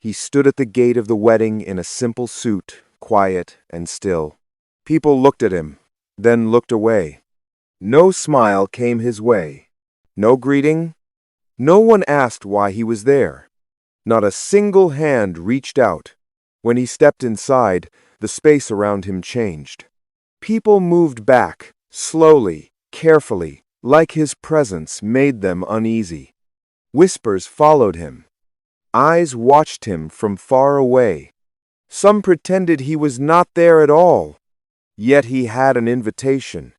He stood at the gate of the wedding in a simple suit, quiet and still. People looked at him, then looked away. No smile came his way. No greeting. No one asked why he was there. Not a single hand reached out. When he stepped inside, the space around him changed. People moved back, slowly, carefully, like his presence made them uneasy. Whispers followed him. Eyes watched him from far away. Some pretended he was not there at all. Yet he had an invitation.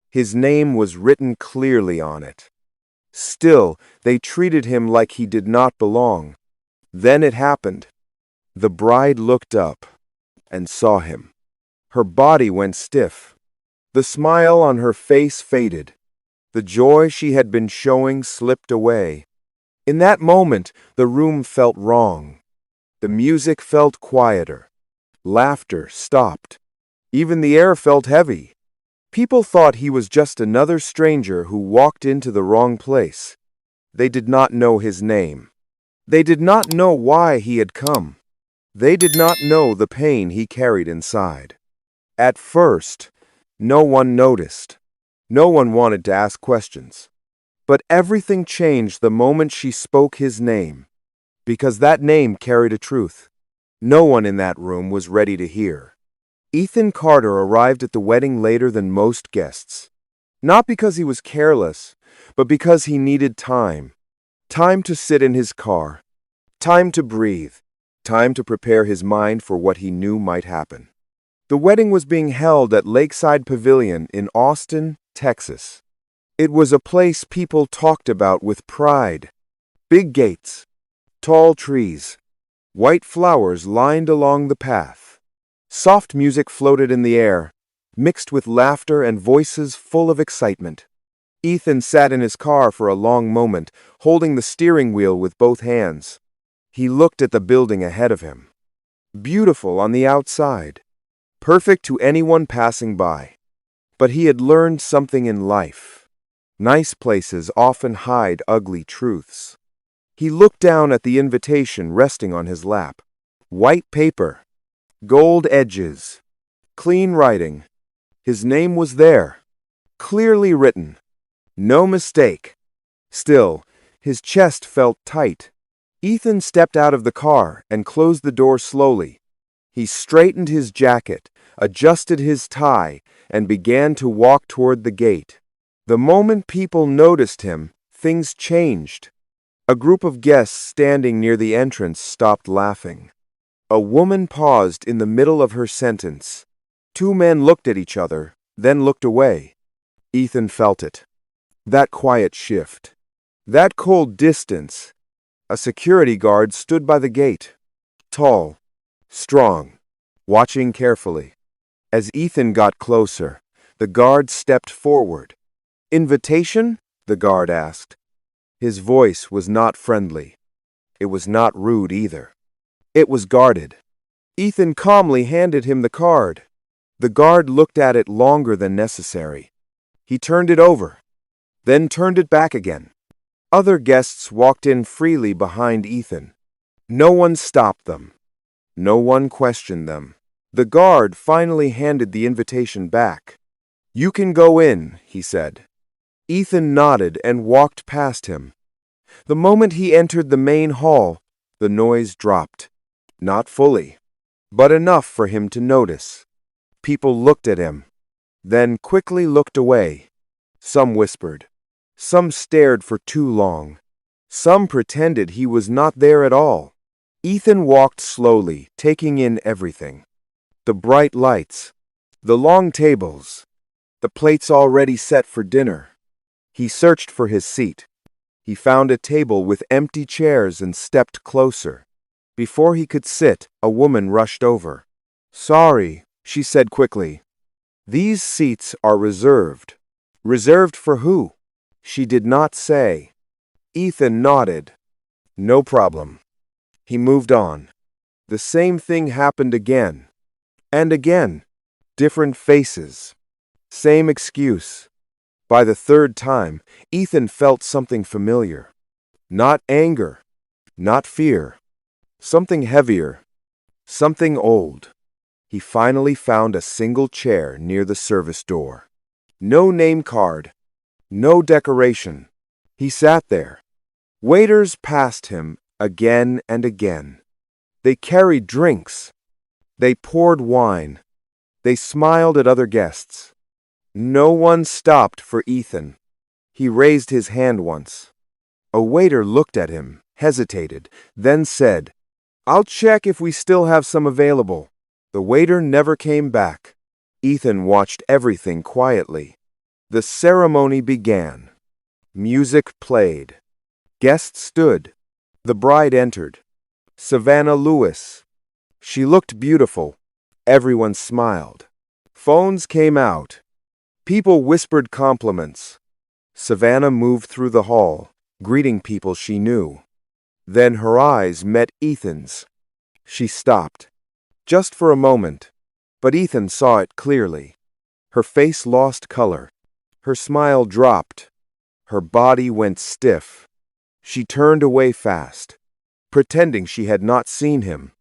His name was written clearly on it. Still, they treated him like he did not belong. Then it happened. The bride looked up and saw him. Her body went stiff. The smile on her face faded. The joy she had been showing slipped away. In that moment, the room felt wrong. The music felt quieter. Laughter stopped. Even the air felt heavy. People thought he was just another stranger who walked into the wrong place. They did not know his name. They did not know why he had come. They did not know the pain he carried inside. At first, no one noticed. No one wanted to ask questions. But everything changed the moment she spoke his name, because that name carried a truth no one in that room was ready to hear. Ethan Carter arrived at the wedding later than most guests. Not because he was careless, but because he needed time. Time to sit in his car. Time to breathe. Time to prepare his mind for what he knew might happen. The wedding was being held at Lakeside Pavilion in Austin, Texas. It was a place people talked about with pride. Big gates, tall trees, white flowers lined along the path. Soft music floated in the air, mixed with laughter and voices full of excitement. Ethan sat in his car for a long moment, holding the steering wheel with both hands. He looked at the building ahead of him. Beautiful on the outside, perfect to anyone passing by. But he had learned something in life. Nice places often hide ugly truths. He looked down at the invitation resting on his lap. White paper, gold edges, clean writing. His name was there, clearly written. No mistake. Still, his chest felt tight. Ethan stepped out of the car and closed the door slowly. He straightened his jacket, adjusted his tie, and began to walk toward the gate. The moment people noticed him, things changed. A group of guests standing near the entrance stopped laughing. A woman paused in the middle of her sentence. Two men looked at each other, then looked away. Ethan felt it. That quiet shift. That cold distance. A security guard stood by the gate. Tall, strong, watching carefully. As Ethan got closer, the guard stepped forward. "Invitation?" the guard asked. His voice was not friendly. It was not rude either. It was guarded. Ethan calmly handed him the card. The guard looked at it longer than necessary. He turned it over, then turned it back again. Other guests walked in freely behind Ethan. No one stopped them. No one questioned them. The guard finally handed the invitation back. "You can go in," he said. Ethan nodded and walked past him. The moment he entered the main hall, the noise dropped. Not fully, but enough for him to notice. People looked at him, then quickly looked away. Some whispered. Some stared for too long. Some pretended he was not there at all. Ethan walked slowly, taking in everything. The bright lights, the long tables, the plates already set for dinner. He searched for his seat. He found a table with empty chairs and stepped closer. Before he could sit, a woman rushed over. "Sorry," she said quickly. "These seats are reserved." "Reserved for who?" She did not say. Ethan nodded. "No problem." He moved on. The same thing happened again. And again. Different faces. Same excuse. By the third time, Ethan felt something familiar. Not anger. Not fear. Something heavier, something old. He finally found a single chair near the service door. No name card, no decoration. He sat there. Waiters passed him again and again. They carried drinks. They poured wine. They smiled at other guests. No one stopped for Ethan. He raised his hand once. A waiter looked at him, hesitated, then said, "I'll check if we still have some available." The waiter never came back. Ethan watched everything quietly. The ceremony began. Music played. Guests stood. The bride entered. Savannah Lewis. She looked beautiful. Everyone smiled. Phones came out. People whispered compliments. Savannah moved through the hall, greeting people she knew. Then her eyes met Ethan's. She stopped. Just for a moment. But Ethan saw it clearly. Her face lost color. Her smile dropped. Her body went stiff. She turned away fast, pretending she had not seen him.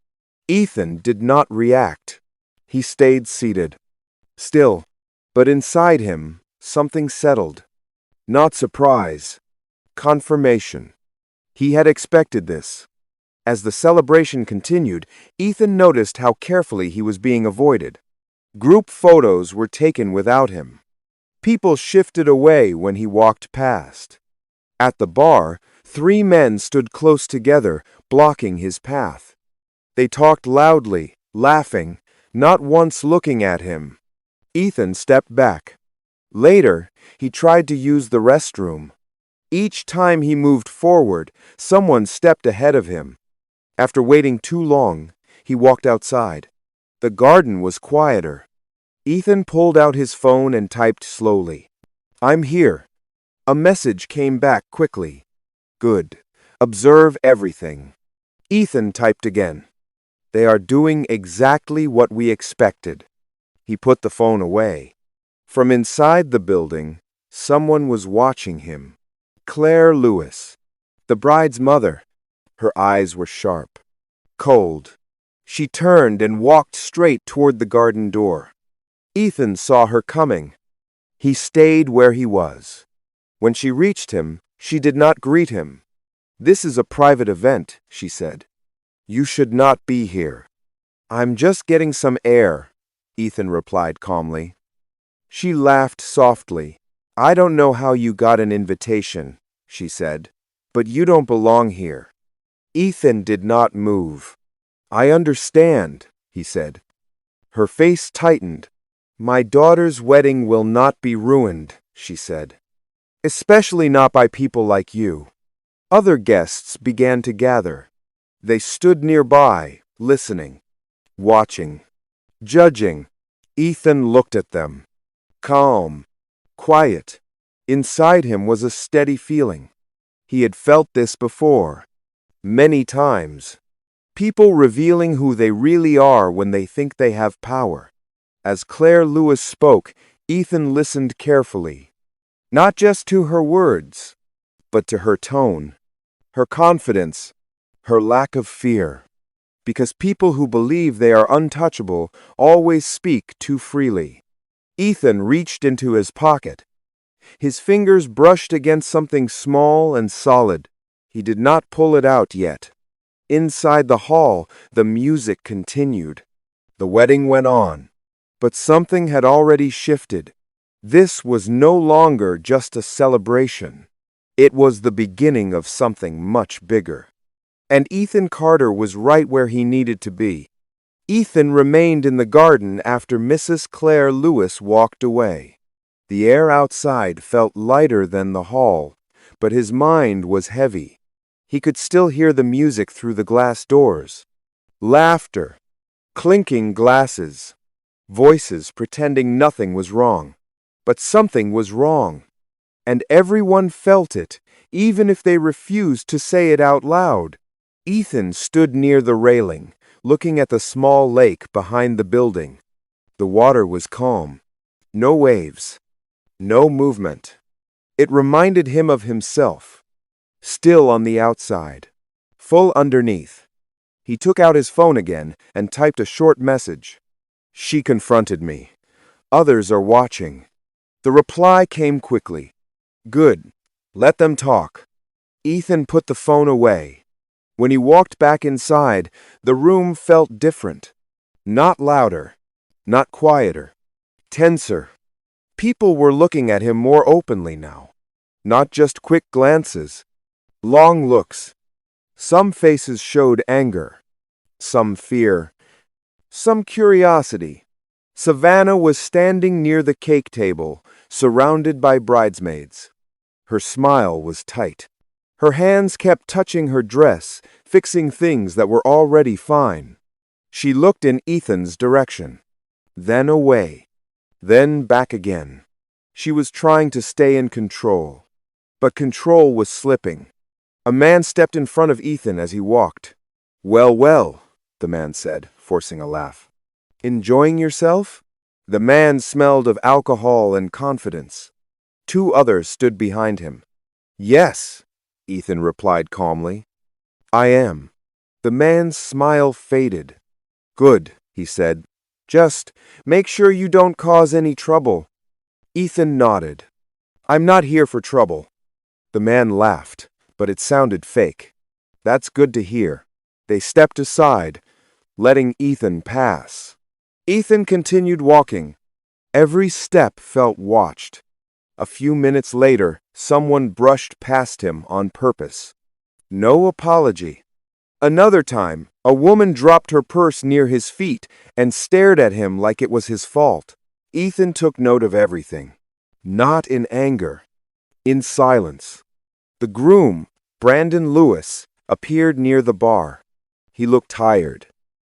Ethan did not react. He stayed seated. Still, but inside him, something settled. Not surprise. Confirmation. He had expected this. As the celebration continued, Ethan noticed how carefully he was being avoided. Group photos were taken without him. People shifted away when he walked past. At the bar, 3 men stood close together, blocking his path. They talked loudly, laughing, not once looking at him. Ethan stepped back. Later, he tried to use the restroom. Each time he moved forward, someone stepped ahead of him. After waiting too long, he walked outside. The garden was quieter. Ethan pulled out his phone and typed slowly, "I'm here." A message came back quickly. "Good. Observe everything." Ethan typed again. "They are doing exactly what we expected." He put the phone away. From inside the building, someone was watching him. Claire Lewis, the bride's mother. Her eyes were sharp, cold. She turned and walked straight toward the garden door. Ethan saw her coming. He stayed where he was. When she reached him, she did not greet him. "This is a private event," she said. "You should not be here." "I'm just getting some air," Ethan replied calmly. She laughed softly. "I don't know how you got an invitation," she said, "but you don't belong here." Ethan did not move. "I understand," he said. Her face tightened. "My daughter's wedding will not be ruined," she said. "Especially not by people like you." Other guests began to gather. They stood nearby, listening, watching, judging. Ethan looked at them. Calm, quiet. Inside him was a steady feeling. He had felt this before, many times. People revealing who they really are when they think they have power. As Claire Lewis spoke, Ethan listened carefully. Not just to her words, but to her tone, her confidence, her lack of fear. Because people who believe they are untouchable always speak too freely. Ethan reached into his pocket. His fingers brushed against something small and solid. He did not pull it out yet. Inside the hall, the music continued. The wedding went on. But something had already shifted. This was no longer just a celebration. It was the beginning of something much bigger. And Ethan Carter was right where he needed to be. Ethan remained in the garden after Mrs. Claire Lewis walked away. The air outside felt lighter than the hall, but his mind was heavy. He could still hear the music through the glass doors. Laughter, clinking glasses, voices pretending nothing was wrong. But something was wrong, and everyone felt it, even if they refused to say it out loud. Ethan stood near the railing, looking at the small lake behind the building. The water was calm. No waves. No movement. It reminded him of himself. Still on the outside. Full underneath. He took out his phone again and typed a short message. She confronted me. Others are watching. The reply came quickly. Good. Let them talk. Ethan put the phone away. When he walked back inside, the room felt different. Not louder. Not quieter. Tenser. People were looking at him more openly now. Not just quick glances. Long looks. Some faces showed anger. Some fear. Some curiosity. Savannah was standing near the cake table, surrounded by bridesmaids. Her smile was tight. Her hands kept touching her dress, fixing things that were already fine. She looked in Ethan's direction. Then away. Then back again. She was trying to stay in control. But control was slipping. A man stepped in front of Ethan as he walked. Well, well, the man said, forcing a laugh. Enjoying yourself? The man smelled of alcohol and confidence. Two others stood behind him. Yes, Ethan replied calmly. I am. The man's smile faded. Good, he said. Just make sure you don't cause any trouble. Ethan nodded. I'm not here for trouble. The man laughed, but it sounded fake. That's good to hear. They stepped aside, letting Ethan pass. Ethan continued walking. Every step felt watched. A few minutes later, someone brushed past him on purpose. No apology. Another time, a woman dropped her purse near his feet and stared at him like it was his fault. Ethan took note of everything. Not in anger. In silence. The groom, Brandon Lewis, appeared near the bar. He looked tired.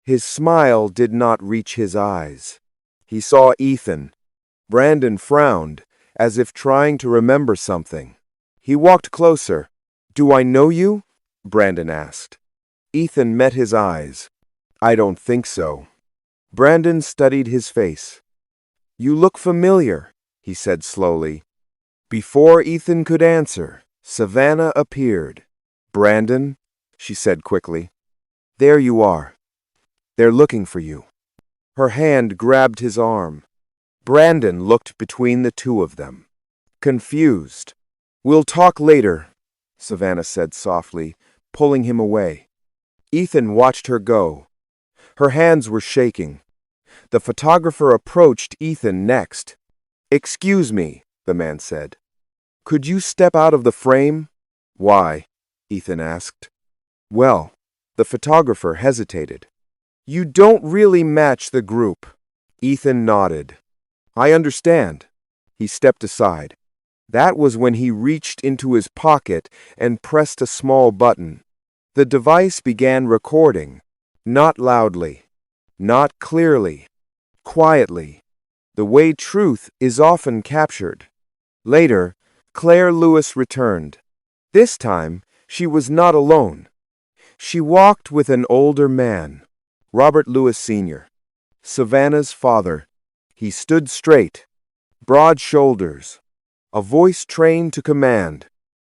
His smile did not reach his eyes. He saw Ethan. Brandon frowned, as if trying to remember something. He walked closer. Do I know you? Brandon asked. Ethan met his eyes. I don't think so. Brandon studied his face. You look familiar, he said slowly. Before Ethan could answer, Savannah appeared. Brandon, she said quickly. There you are. They're looking for you. Her hand grabbed his arm. Brandon looked between the two of them. Confused. We'll talk later, Savannah said softly, pulling him away. Ethan watched her go. Her hands were shaking. The photographer approached Ethan next. Excuse me, the man said. Could you step out of the frame? Why? Ethan asked. Well, the photographer hesitated. You don't really match the group. Ethan nodded. I understand. He stepped aside. That was when he reached into his pocket and pressed a small button. The device began recording. Not loudly. Not clearly. Quietly. The way truth is often captured. Later, Claire Lewis returned. This time, she was not alone. She walked with an older man, Robert Lewis Sr., Savannah's father. He stood straight, broad shoulders, a voice trained to command.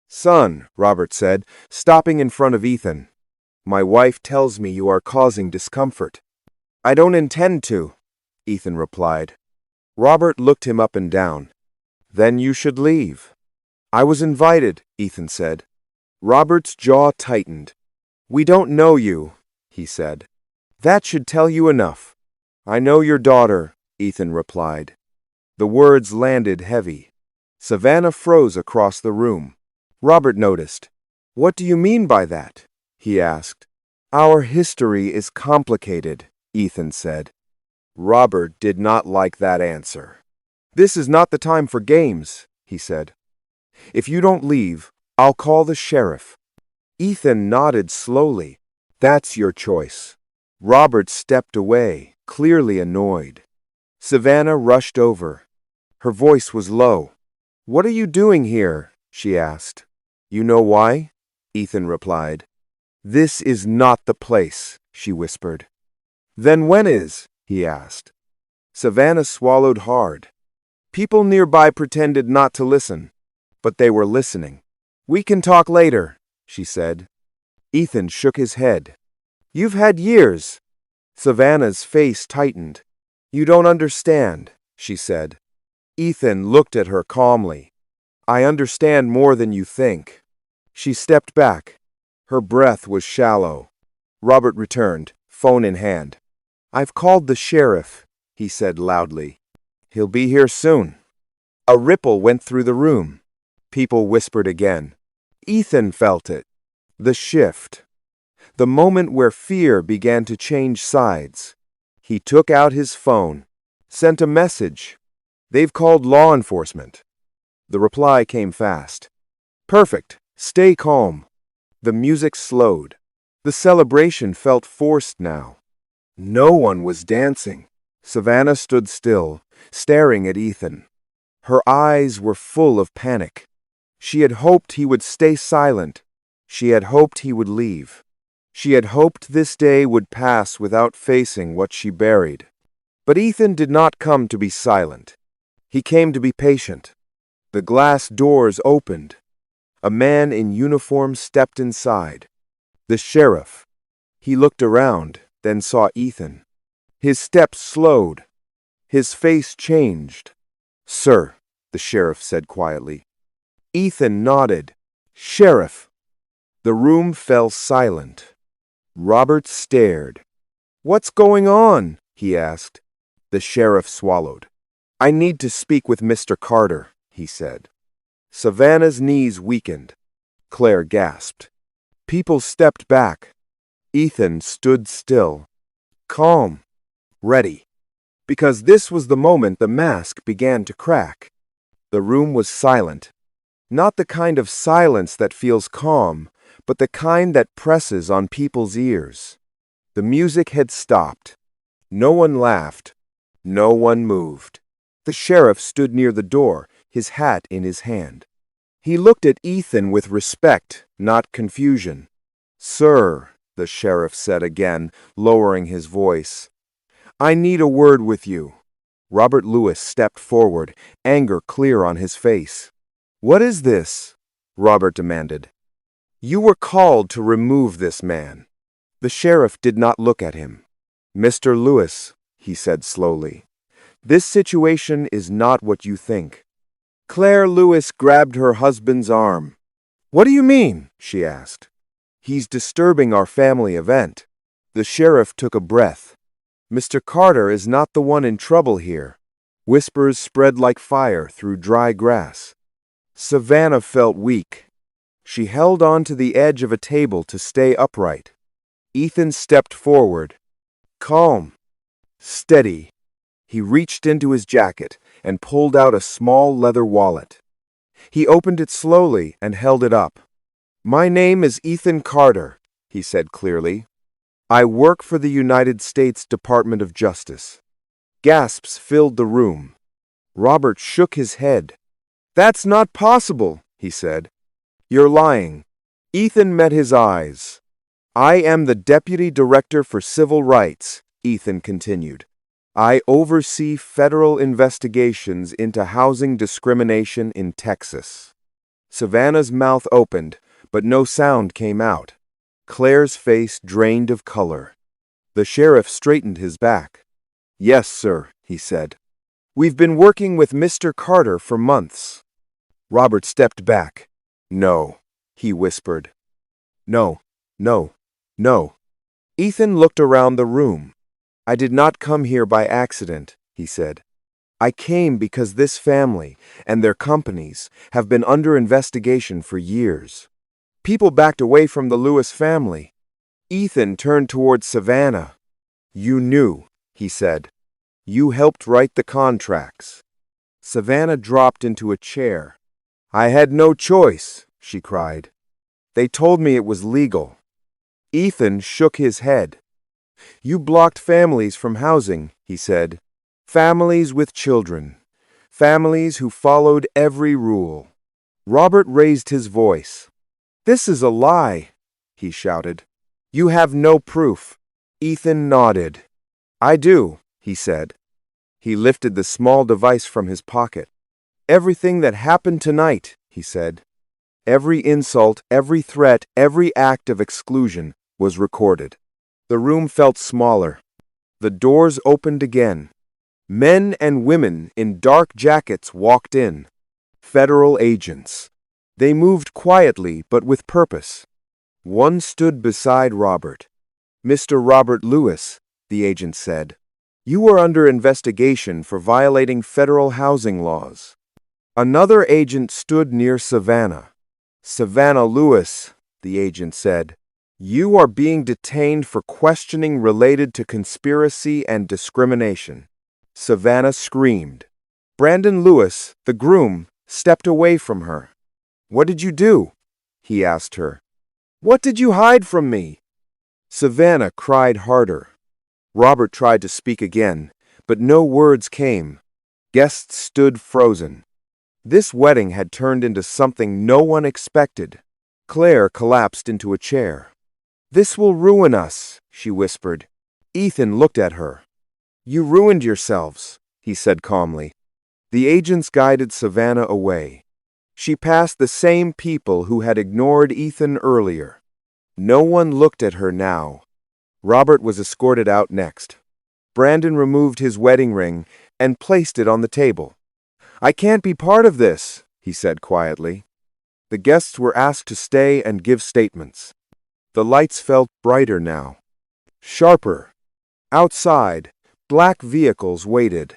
Son, Robert said, stopping in front of Ethan. My wife tells me you are causing discomfort. I don't intend to, Ethan replied. Robert looked him up and down. Then you should leave. I was invited, Ethan said. Robert's jaw tightened. We don't know you, he said. That should tell you enough. I know your daughter, Ethan replied. The words landed heavy. Savannah froze across the room. Robert noticed. What do you mean by that? He asked. Our history is complicated, Ethan said. Robert did not like that answer. This is not the time for games, he said. If you don't leave, I'll call the sheriff. Ethan nodded slowly. That's your choice. Robert stepped away, clearly annoyed. Savannah rushed over. Her voice was low. What are you doing here? She asked. You know why? Ethan replied. This is not the place, she whispered. Then when is? He asked. Savannah swallowed hard. People nearby pretended not to listen, but they were listening. We can talk later, she said. Ethan shook his head. You've had years. Savannah's face tightened. You don't understand, she said. Ethan looked at her calmly. I understand more than you think. She stepped back. Her breath was shallow. Robert returned, phone in hand. I've called the sheriff, he said loudly. He'll be here soon. A ripple went through the room. People whispered again. Ethan felt it. The shift. The moment where fear began to change sides. He took out his phone, sent a message. They've called law enforcement. The reply came fast. Perfect. Stay calm. The music slowed. The celebration felt forced now. No one was dancing. Savannah stood still, staring at Ethan. Her eyes were full of panic. She had hoped he would stay silent. She had hoped he would leave. She had hoped this day would pass without facing what she buried. But Ethan did not come to be silent. He came to be patient. The glass doors opened. A man in uniform stepped inside. The sheriff. He looked around, then saw Ethan. His steps slowed. His face changed. Sir, the sheriff said quietly. Ethan nodded. Sheriff. The room fell silent. Robert stared. What's going on? He asked. The sheriff swallowed. I need to speak with Mr. Carter, he said. Savannah's knees weakened. Claire gasped. People stepped back. Ethan stood still. Calm. Ready. Because this was the moment the mask began to crack. The room was silent. Not the kind of silence that feels calm, but the kind that presses on people's ears. The music had stopped. No one laughed. No one moved. The sheriff stood near the door, his hat in his hand. He looked at Ethan with respect, not confusion. Sir, the sheriff said again, lowering his voice. I need a word with you. Robert Lewis stepped forward, anger clear on his face. What is this? Robert demanded. You were called to remove this man. The sheriff did not look at him. Mr. Lewis, he said slowly, this situation is not what you think. Claire Lewis grabbed her husband's arm. What do you mean? She asked. He's disturbing our family event. The sheriff took a breath. Mr. Carter is not the one in trouble here. Whispers spread like fire through dry grass. Savannah felt weak. She held on to the edge of a table to stay upright. Ethan stepped forward. Calm. Steady. He reached into his jacket and pulled out a small leather wallet. He opened it slowly and held it up. My name is Ethan Carter, he said clearly. I work for the United States Department of Justice. Gasps filled the room. Robert shook his head. That's not possible, he said. You're lying. Ethan met his eyes. I am the Deputy Director for Civil Rights, Ethan continued. I oversee federal investigations into housing discrimination in Texas. Savannah's mouth opened, but no sound came out. Claire's face drained of color. The sheriff straightened his back. Yes, sir, he said. We've been working with Mr. Carter for months. Robert stepped back. No, he whispered. No, no, no. Ethan looked around the room. I did not come here by accident, he said. I came because this family and their companies have been under investigation for years. People backed away from the Lewis family. Ethan turned toward Savannah. You knew, he said. You helped write the contracts. Savannah dropped into a chair. I had no choice, she cried. They told me it was legal. Ethan shook his head. You blocked families from housing, he said. Families with children. Families who followed every rule. Robert raised his voice. This is a lie, he shouted. You have no proof. Ethan nodded. I do, he said. He lifted the small device from his pocket. Everything that happened tonight, he said. Every insult, every threat, every act of exclusion was recorded. The room felt smaller. The doors opened again. Men and women in dark jackets walked in. Federal agents. They moved quietly but with purpose. One stood beside Robert. "Mr. Robert Lewis," the agent said, "you are under investigation for violating federal housing laws." Another agent stood near Savannah. "Savannah Lewis," the agent said, "you are being detained for questioning related to conspiracy and discrimination." Savannah screamed. Brandon Lewis, the groom, stepped away from her. "What did you do?" he asked her. "What did you hide from me?" Savannah cried harder. Robert tried to speak again, but no words came. Guests stood frozen. This wedding had turned into something no one expected. Claire collapsed into a chair. "This will ruin us," she whispered. Ethan looked at her. "You ruined yourselves," he said calmly. The agents guided Savannah away. She passed the same people who had ignored Ethan earlier. No one looked at her now. Robert was escorted out next. Brandon removed his wedding ring and placed it on the table. "I can't be part of this," he said quietly. The guests were asked to stay and give statements. The lights felt brighter now. Sharper. Outside, black vehicles waited.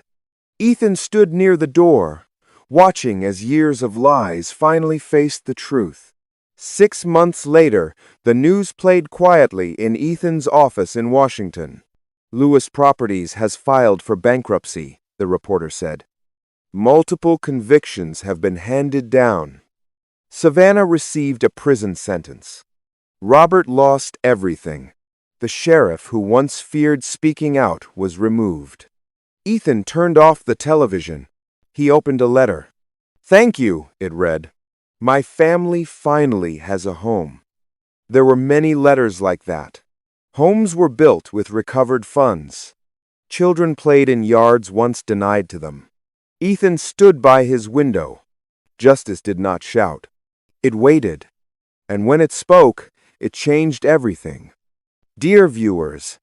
Ethan stood near the door, watching as years of lies finally faced the truth. 6 months later, the news played quietly in Ethan's office in Washington. "Lewis Properties has filed for bankruptcy," the reporter said. "Multiple convictions have been handed down." Savannah received a prison sentence. Robert lost everything. The sheriff who once feared speaking out was removed. Ethan turned off the television. He opened a letter. "Thank you," it read. "My family finally has a home." There were many letters like that. Homes were built with recovered funds. Children played in yards once denied to them. Ethan stood by his window. Justice did not shout. It waited. And when it spoke, it changed everything. Dear viewers,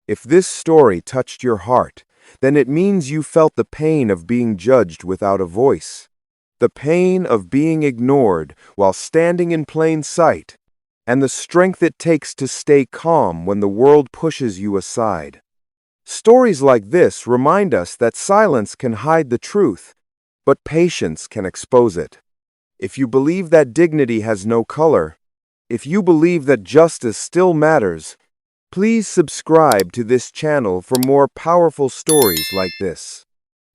if this story touched your heart, then it means you felt the pain of being judged without a voice. The pain of being ignored while standing in plain sight, and the strength it takes to stay calm when the world pushes you aside. Stories like this remind us that silence can hide the truth, but patience can expose it. If you believe that dignity has no color, if you believe that justice still matters, please subscribe to this channel for more powerful stories like this.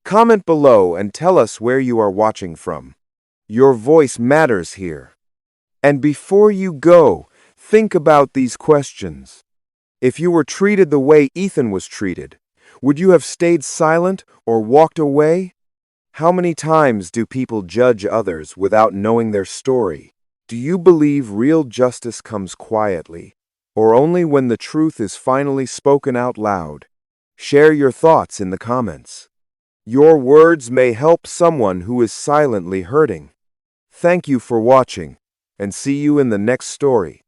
Comment below and tell us where you are watching from. Your voice matters here. And before you go, think about these questions. If you were treated the way Ethan was treated, would you have stayed silent or walked away? How many times do people judge others without knowing their story? Do you believe real justice comes quietly, or only when the truth is finally spoken out loud? Share your thoughts in the comments. Your words may help someone who is silently hurting. Thank you for watching, and see you in the next story.